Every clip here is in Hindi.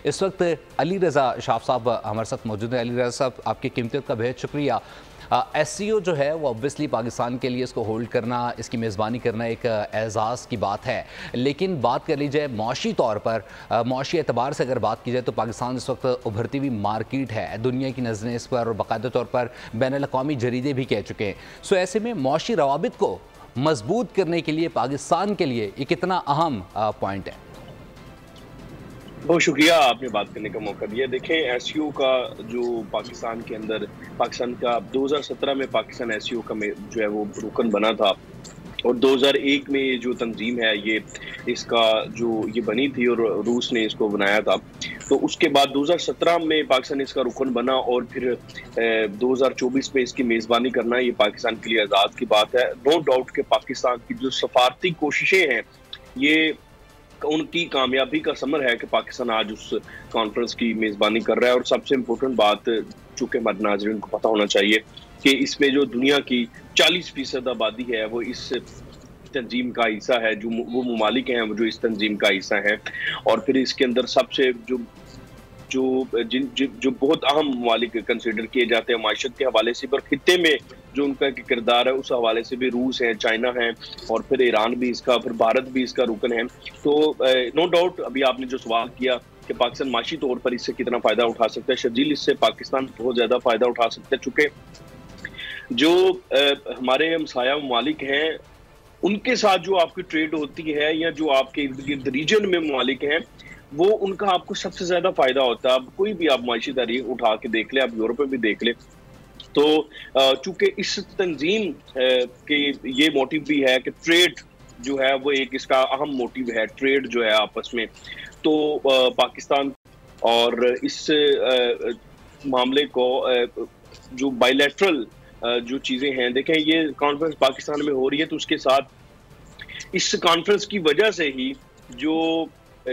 इस वक्त अली रज़ा शाह साहब हमारे साथ मौजूद हैं। अली रज़ा साहब, आपकी कीमतियत का बेहद शुक्रिया। SCO जो है वो ऑब्वियसली पाकिस्तान के लिए इसको होल्ड करना, इसकी मेज़बानी करना एक एज़ाज़ की बात है, लेकिन बात कर ली जाए मुआशी तौर पर, मुआशी एतबार से अगर बात की जाए तो पाकिस्तान इस वक्त उभरती हुई मार्केट है। दुनिया की नज़रें इस पर और बाकायदा तौर पर बैनुल-अक़वामी जरीदे भी कह चुके हैं। सो ऐसे में मुआशी रवाबित को मजबूत करने के लिए पाकिस्तान के लिए ये कितना अहम पॉइंट है? बहुत शुक्रिया, आपने बात करने का मौका दिया। देखें, SCO का जो पाकिस्तान के अंदर, पाकिस्तान का 2017 में पाकिस्तान SCO का जो है वो रुकन बना था, और 2001 में ये जो तंजीम है ये इसका जो ये बनी थी और रूस ने इसको बनाया था। तो उसके बाद 2017 में पाकिस्तान इसका रुकन बना और फिर 2024 में इसकी मेज़बानी करना ये पाकिस्तान के लिए आज़ाद की बात है। नो डाउट कि पाकिस्तान की जो सफारती कोशिशें हैं ये उनकी कामयाबी का समर है कि पाकिस्तान आज उस कॉन्फ्रेंस की मेज़बानी कर रहा है। और सबसे इम्पोर्टेंट बात, चूँकि हमारे नाज़रीन को पता होना चाहिए कि इसमें जो दुनिया की 40% आबादी है वो इस तंजीम का हिस्सा है, जो वो ममालिक हैं जो इस तंजीम का हिस्सा हैं। और फिर इसके अंदर सबसे जो बहुत अहम ममालिक कंसिडर किए जाते हैं माशत के हवाले से, पर खित्ते में जो उनका किरदार है उस हवाले से भी रूस है, चाइना है, और फिर ईरान भी इसका, फिर भारत भी इसका रुकन है। तो नो डाउट अभी आपने जो सवाल किया कि पाकिस्तान माशी तौर पर इससे कितना फ़ायदा उठा सकता है, शर्जील इससे पाकिस्तान बहुत ज़्यादा फ़ायदा उठा सकता है, चूँकि जो हमारे हमसाया ममालिक हैं उनके साथ जो आपकी ट्रेड होती है या जो आपके इर्द गिर्द रीजन में ममालिक हैं वो उनका आपको सबसे ज्यादा फायदा होता है। अब कोई भी आप माशी तारीख उठा के देख ले, आप यूरोप में भी देख ले, तो चूंकि इस तंजीम के ये मोटिव भी है कि ट्रेड जो है वो एक इसका अहम मोटिव है, ट्रेड जो है आपस में। तो पाकिस्तान और इस मामले को जो बायलैटरल जो चीजें हैं, देखें ये कॉन्फ्रेंस पाकिस्तान में हो रही है तो उसके साथ इस कॉन्फ्रेंस की वजह से ही जो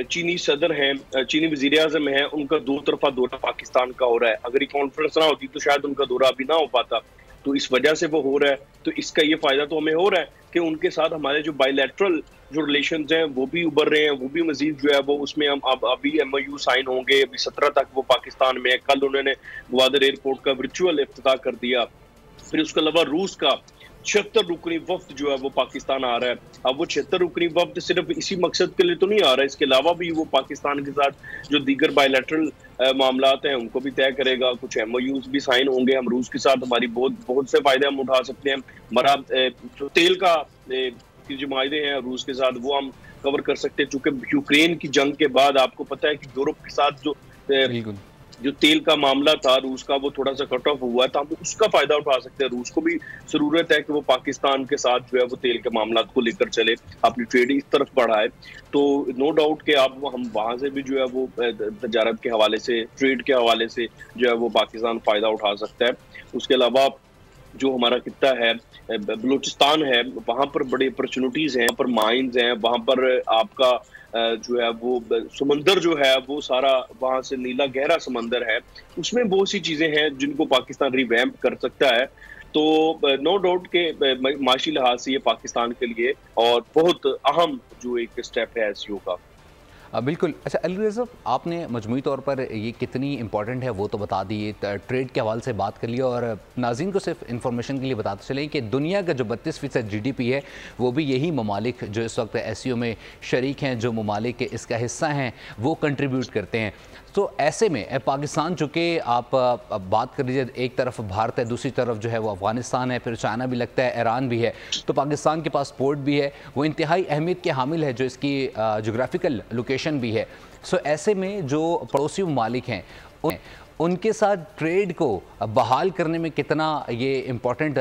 चीनी सदर हैं, चीनी वजीर आजम हैं, उनका दो तरफा दौरा पाकिस्तान का हो रहा है। अगर ये कॉन्फ्रेंस ना होती तो शायद उनका दौरा अभी ना हो पाता, तो इस वजह से वो हो रहा है। तो इसका ये फायदा तो हमें हो रहा है कि उनके साथ हमारे जो बायलैटरल जो रिलेशंस हैं वो भी उभर रहे हैं, वो भी मजीद जो है वो उसमें हम अब अभी MOU साइन होंगे। अभी 17 तक वो पाकिस्तान में है। कल उन्होंने ग्वादर एयरपोर्ट का वर्चुअल इफ्तिताह कर दिया। फिर उसके अलावा रूस का 76 रुकनी वफ्द जो है वो पाकिस्तान आ रहा है। अब वो 76 रुकनी वफ्द सिर्फ इसी मकसद के लिए तो नहीं आ रहा है, इसके अलावा भी वो पाकिस्तान के साथ जो दीगर बायलैटरल मामलात हैं उनको भी तय करेगा। कुछ MOUs भी साइन होंगे। हम रूस के साथ हमारी बहुत से फायदे हम उठा सकते हैं। हमारा जो तेल का की जो मायदे हैं रूस के साथ वो हम कवर कर सकते हैं, चूंकि यूक्रेन की जंग के बाद आपको पता है कि यूरोप के साथ जो तेल का मामला था रूस का वो थोड़ा सा कट ऑफ हुआ है, तो हम उसका फायदा उठा सकते हैं। रूस को भी जरूरत है कि वो पाकिस्तान के साथ जो है वो तेल के मामला को लेकर चले, अपनी ट्रेड इस तरफ बढ़ाए। तो नो डाउट कि आप हम वहां से भी जो है वो तजारत के हवाले से, ट्रेड के हवाले से जो है वो पाकिस्तान फायदा उठा सकता है। उसके अलावा जो हमारा कितना है बलूचिस्तान है, वहां पर बड़ी अपॉर्चुनिटीज हैं, वहां पर माइंस हैं, वहां पर आपका जो है वो समंदर जो है वो सारा वहां से नीला गहरा समंदर है, उसमें बहुत सी चीजें हैं जिनको पाकिस्तान रिवैम्प कर सकता है। तो नो डाउट के माशी लिहाज से ये पाकिस्तान के लिए और बहुत अहम जो एक स्टेप है SCO का। बिल्कुल। अच्छा अली रज़ा, आपने मजमूई तौर पर ये कितनी इंपॉर्टेंट है वो तो बता दी, ट्रेड के हवाले से बात कर लिया, और नाज़रीन को सिर्फ इन्फॉर्मेशन के लिए बताते चलें कि दुनिया का जो 32% GDP है वो भी यही ममालिक जो इस वक्त SCO में शरीक हैं, जो ममालिक इसका हिस्सा हैं, वो कंट्रीब्यूट करते हैं। तो ऐसे में पाकिस्तान, चूँकि आप बात कर लीजिए, एक तरफ भारत है, दूसरी तरफ जो है वो अफ़गानिस्तान है, फिर चाइना भी लगता है, ईरान भी है, तो पाकिस्तान के पास पोर्ट भी है, वो इंतहाई अहमियत के हामिल है, जो इसकी जोग्राफिकल लोकेशन भी है। सो ऐसे में जो पड़ोसी ममालिक हैं उनके साथ ट्रेड को बहाल करने में कितना ये इम्पोर्टेंट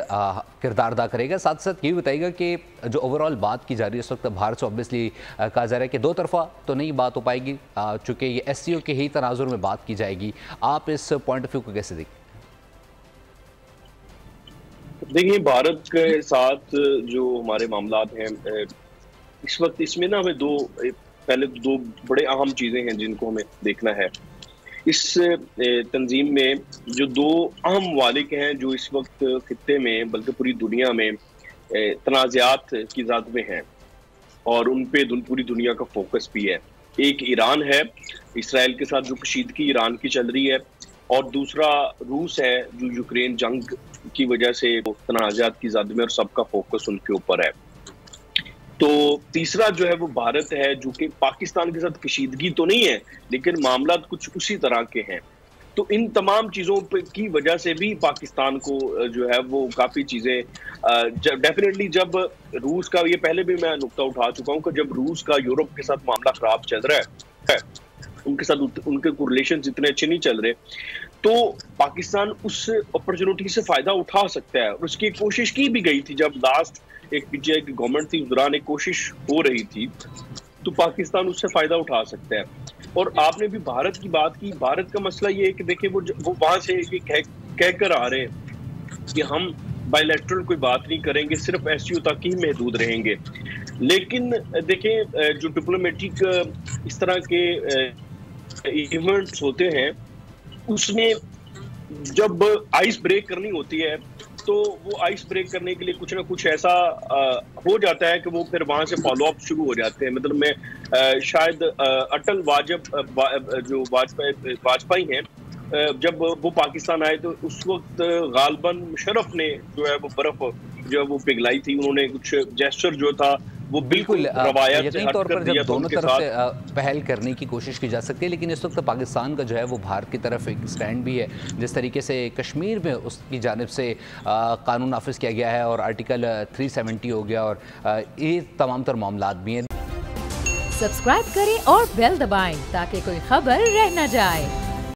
किरदार अदा करेगा। साथ साथ ये भी बताइएगा कि जो ओवरऑल बात की जा रही है इस वक्त भारत से, ऑब्वियसली कहा जा रहा है कि दो तरफा तो नहीं बात हो पाएगी, चूँकि ये SCO के ही तनाजुर में बात की जाएगी। आप इस पॉइंट ऑफ व्यू को कैसे देखते? देखिए, भारत के साथ जो हमारे मामलात हैं इस वक्त, इसमें ना हमें पहले दो बड़े अहम चीज़ें हैं जिनको हमें देखना है। इस तंजीम में जो दो अहम ममालिक हैं जो इस वक्त खित्ते में बल्कि पूरी दुनिया में तनाज़ात की ज़द में हैं और उन पे पूरी दुनिया का फोकस भी है, एक ईरान है इसराइल के साथ जो कशीदगी ईरान की चल रही है, और दूसरा रूस है जो यूक्रेन जंग की वजह से तनाज़ात की ज़द में और सबका फोकस उनके ऊपर है। तो तीसरा जो है वो भारत है, जो कि पाकिस्तान के साथ कशीदगी तो नहीं है लेकिन मामला कुछ उसी तरह के हैं। तो इन तमाम चीज़ों की वजह से भी पाकिस्तान को जो है वो काफ़ी चीज़ें डेफिनेटली, जब रूस का, ये पहले भी मैं नुक्ता उठा चुका हूँ कि जब रूस का यूरोप के साथ मामला खराब चल रहा है, उनके साथ उनके रिलेशन इतने अच्छे नहीं चल रहे, तो पाकिस्तान उस अपॉर्चुनिटी से फ़ायदा उठा सकता है। और उसकी कोशिश की भी गई थी, जब लास्ट एक पीटीआई की गवर्नमेंट थी उस दौरान एक कोशिश हो रही थी, तो पाकिस्तान उससे फ़ायदा उठा सकता है। और आपने भी भारत की बात की, भारत का मसला ये है कि देखिए वो वहां से ये कह कर आ रहे हैं कि हम बायलैटरल कोई बात नहीं करेंगे, सिर्फ एससीओ तक ही महदूद रहेंगे। लेकिन देखें, जो डिप्लोमेटिक इस तरह के इवेंट्स होते हैं, उसमें जब आइस ब्रेक करनी होती है तो वो आइस ब्रेक करने के लिए कुछ ना कुछ ऐसा हो जाता है कि वो फिर वहां से फॉलो अप शुरू हो जाते हैं। मतलब मैं शायद अटल जो वाजपेयी हैं, जब वो पाकिस्तान आए तो उस वक्त गालबन मुशर्रफ ने जो है वो बर्फ जो है वो पिघलाई थी, उन्होंने कुछ जेस्चर जो था वो बिल्कुल यकीनी तौर पर जब दोनों तरफ से पहल करने की कोशिश की जा सकती है, लेकिन इस वक्त पाकिस्तान का जो है वो भारत की तरफ एक स्टैंड भी है। जिस तरीके से कश्मीर में उसकी जानिब से कानून नाफिज किया गया है और आर्टिकल 370 हो गया, और ये तमाम तर मामलात भी हैं। सब्सक्राइब करें और बेल दबाएं ताकि कोई खबर रह न जाए।